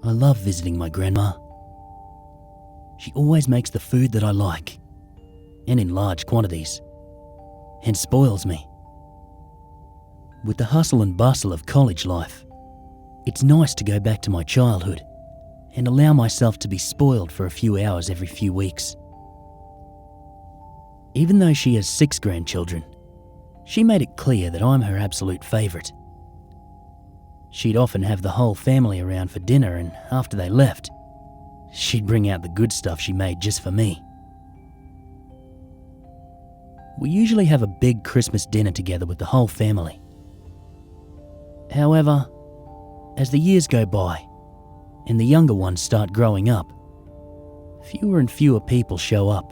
I love visiting my grandma. She always makes the food that I like, and in large quantities, and spoils me. With the hustle and bustle of college life, it's nice to go back to my childhood and allow myself to be spoiled for a few hours every few weeks. Even though she has 6 grandchildren, she made it clear that I'm her absolute favourite. She'd often have the whole family around for dinner, and after they left, she'd bring out the good stuff she made just for me. We usually have a big Christmas dinner together with the whole family. However, as the years go by and the younger ones start growing up, fewer and fewer people show up.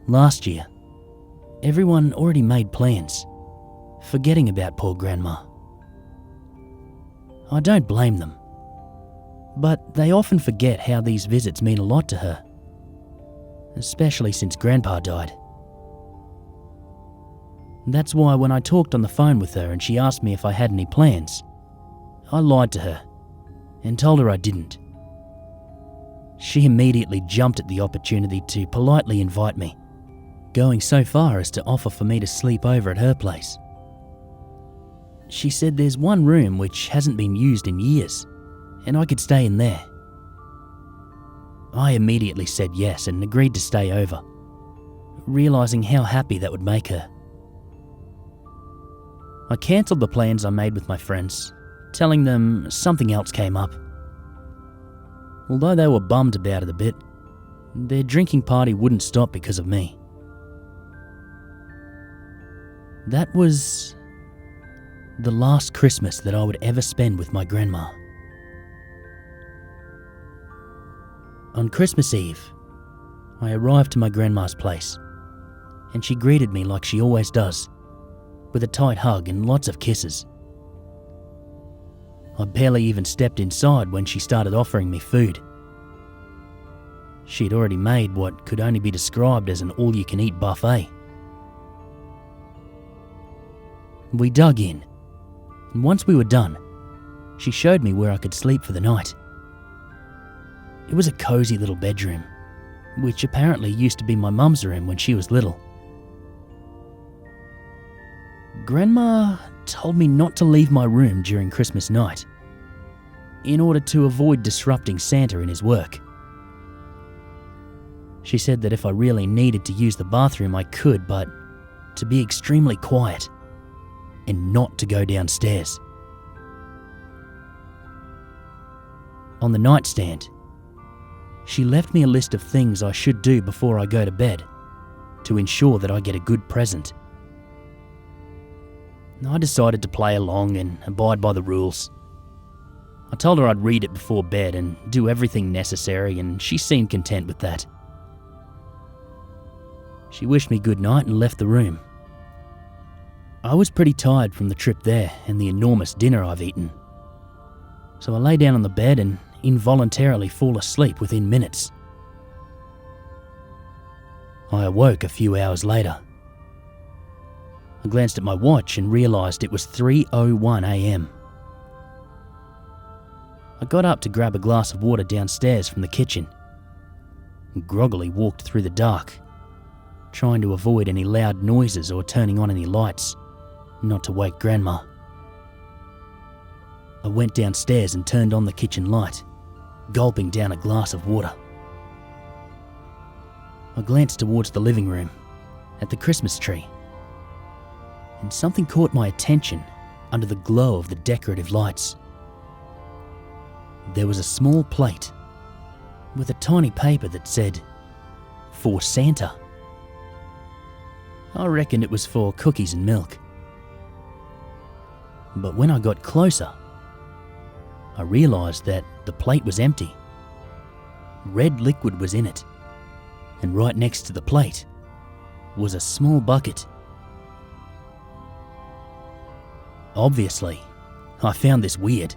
Last year, everyone already made plans, forgetting about poor Grandma. I don't blame them, but they often forget how these visits mean a lot to her, especially since Grandpa died. That's why when I talked on the phone with her and she asked me if I had any plans, I lied to her and told her I didn't. She immediately jumped at the opportunity to politely invite me, going so far as to offer for me to sleep over at her place. She said there's one room which hasn't been used in years, and I could stay in there. I immediately said yes and agreed to stay over, realising how happy that would make her. I cancelled the plans I made with my friends, telling them something else came up. Although they were bummed about it a bit, their drinking party wouldn't stop because of me. That was the last Christmas that I would ever spend with my grandma. On Christmas Eve, I arrived to my grandma's place, and she greeted me like she always does, with a tight hug and lots of kisses. I barely even stepped inside when she started offering me food. She'd already made what could only be described as an all-you-can-eat buffet. We dug in, and once we were done, she showed me where I could sleep for the night. It was a cozy little bedroom, which apparently used to be my mum's room when she was little. Grandma told me not to leave my room during Christmas night, in order to avoid disrupting Santa in his work. She said that if I really needed to use the bathroom I could, but to be extremely quiet and not to go downstairs. On the nightstand, she left me a list of things I should do before I go to bed to ensure that I get a good present. I decided to play along and abide by the rules. I told her I'd read it before bed and do everything necessary, and she seemed content with that. She wished me good night and left the room. I was pretty tired from the trip there and the enormous dinner I've eaten, so I lay down on the bed and involuntarily fall asleep within minutes. I awoke a few hours later. I glanced at my watch and realised it was 3:01 a.m. I got up to grab a glass of water downstairs from the kitchen and groggily walked through the dark, trying to avoid any loud noises or turning on any lights, not to wake Grandma. I went downstairs and turned on the kitchen light, gulping down a glass of water. I glanced towards the living room, at the Christmas tree, and something caught my attention under the glow of the decorative lights. There was a small plate with a tiny paper that said, "For Santa." I reckoned it was for cookies and milk. But when I got closer, I realised that the plate was empty. Red liquid was in it, and right next to the plate was a small bucket. Obviously, I found this weird,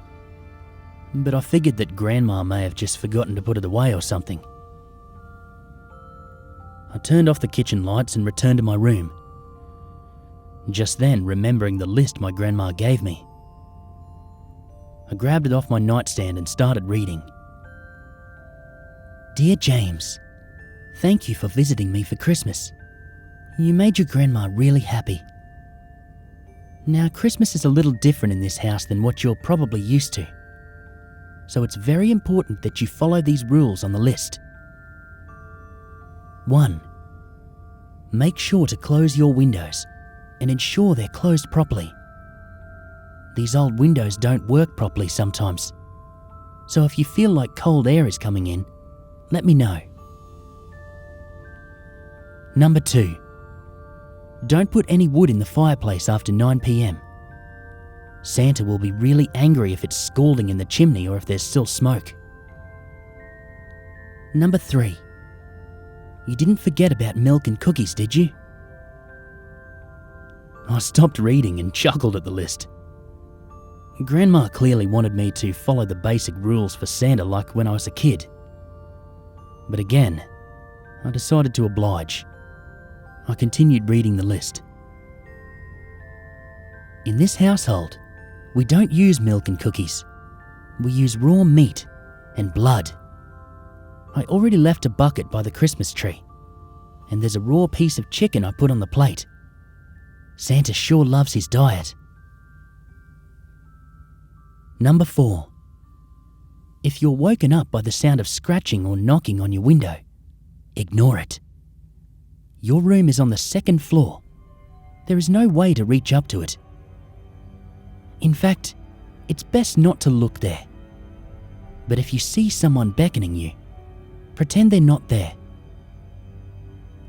but I figured that Grandma may have just forgotten to put it away or something. I turned off the kitchen lights and returned to my room, just then remembering the list my grandma gave me. I grabbed it off my nightstand and started reading. Dear James, thank you for visiting me for Christmas. You made your grandma really happy. Now, Christmas is a little different in this house than what you're probably used to. So it's very important that you follow these rules on the list. 1. Make sure to close your windows and ensure they're closed properly. These old windows don't work properly sometimes, so if you feel like cold air is coming in, let me know. Number 2. Don't put any wood in the fireplace after 9 p.m. Santa will be really angry if it's scalding in the chimney or if there's still smoke. Number 3. You didn't forget about milk and cookies, did you? I stopped reading and chuckled at the list. Grandma clearly wanted me to follow the basic rules for Santa like when I was a kid. But again, I decided to oblige. I continued reading the list. In this household, we don't use milk and cookies. We use raw meat and blood. I already left a bucket by the Christmas tree, and there's a raw piece of chicken I put on the plate. Santa sure loves his diet. Number 4. If you're woken up by the sound of scratching or knocking on your window, ignore it. Your room is on the 2nd floor. There is no way to reach up to it. In fact, it's best not to look there. But if you see someone beckoning you, pretend they're not there.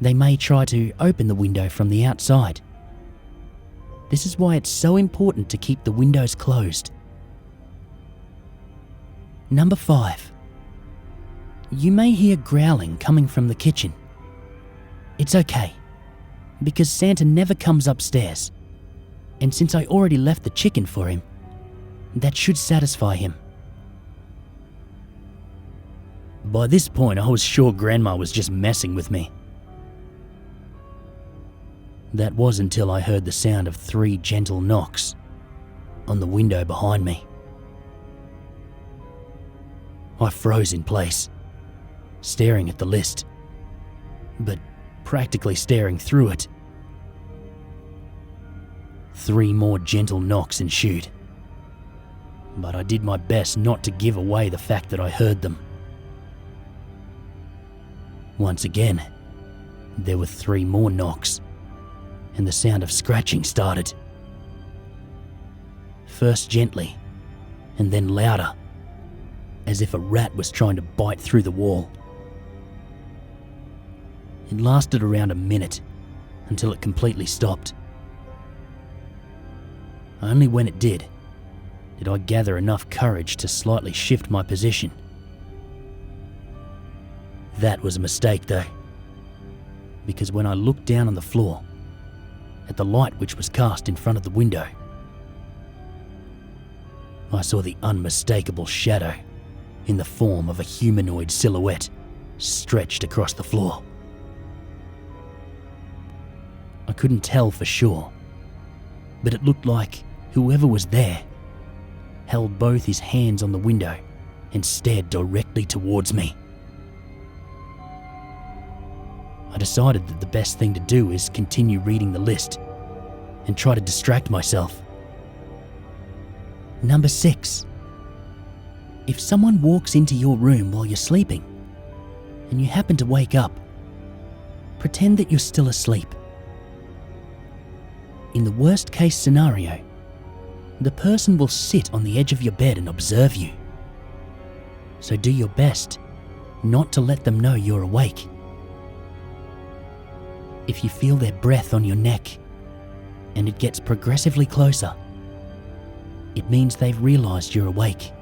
They may try to open the window from the outside. This is why it's so important to keep the windows closed. Number 5. You may hear growling coming from the kitchen. It's okay, because Santa never comes upstairs, and since I already left the chicken for him, that should satisfy him. By this point, I was sure Grandma was just messing with me. That was until I heard the sound of 3 gentle knocks on the window behind me. I froze in place, staring at the list, but practically staring through it. 3 more gentle knocks ensued, but I did my best not to give away the fact that I heard them. Once again, there were 3 more knocks, and the sound of scratching started. First gently, and then louder, as if a rat was trying to bite through the wall. It lasted around a minute, until it completely stopped. Only when it did I gather enough courage to slightly shift my position. That was a mistake though, because when I looked down on the floor, at the light which was cast in front of the window, I saw the unmistakable shadow in the form of a humanoid silhouette stretched across the floor. I couldn't tell for sure, but it looked like whoever was there held both his hands on the window and stared directly towards me. I decided that the best thing to do is continue reading the list and try to distract myself. Number 6. If someone walks into your room while you're sleeping and you happen to wake up, pretend that you're still asleep. In the worst case scenario, the person will sit on the edge of your bed and observe you. So do your best not to let them know you're awake. If you feel their breath on your neck and it gets progressively closer, it means they've realized you're awake.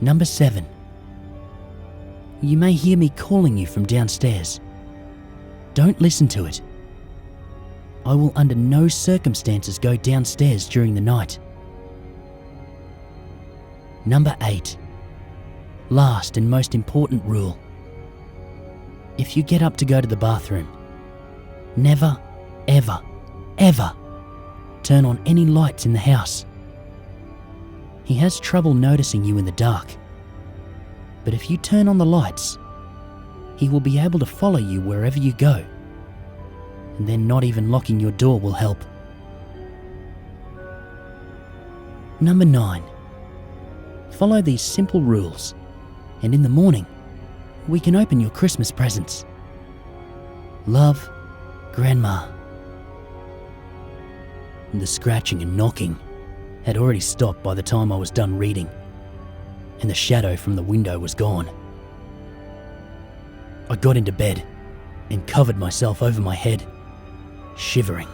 Number 7. You may hear me calling you from downstairs. Don't listen to it. I will under no circumstances go downstairs during the night. Number 8. Last and most important rule. If you get up to go to the bathroom, never, ever, ever turn on any lights in the house. He has trouble noticing you in the dark, but if you turn on the lights, he will be able to follow you wherever you go, and then not even locking your door will help. Number 9. Follow these simple rules, and in the morning, we can open your Christmas presents. Love, Grandma. The scratching and knocking had already stopped by the time I was done reading, and the shadow from the window was gone. I got into bed and covered myself over my head, shivering,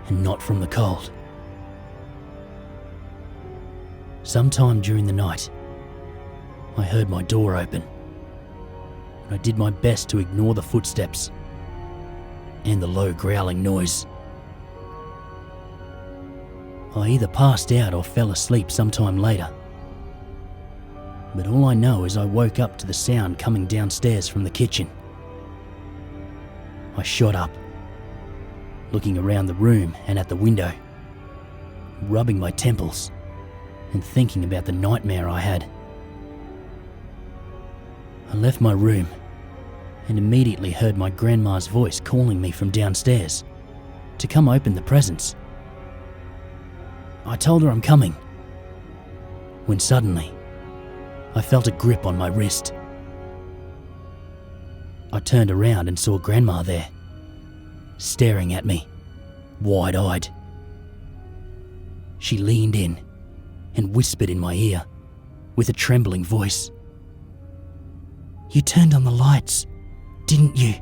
and not from the cold. Sometime during the night, I heard my door open, and I did my best to ignore the footsteps and the low growling noise. I either passed out or fell asleep sometime later, but all I know is I woke up to the sound coming downstairs from the kitchen. I shot up, looking around the room and at the window, rubbing my temples and thinking about the nightmare I had. I left my room and immediately heard my grandma's voice calling me from downstairs to come open the presents. I told her I'm coming, when suddenly I felt a grip on my wrist. I turned around and saw Grandma there, staring at me, wide-eyed. She leaned in and whispered in my ear with a trembling voice. "You turned on the lights, didn't you?"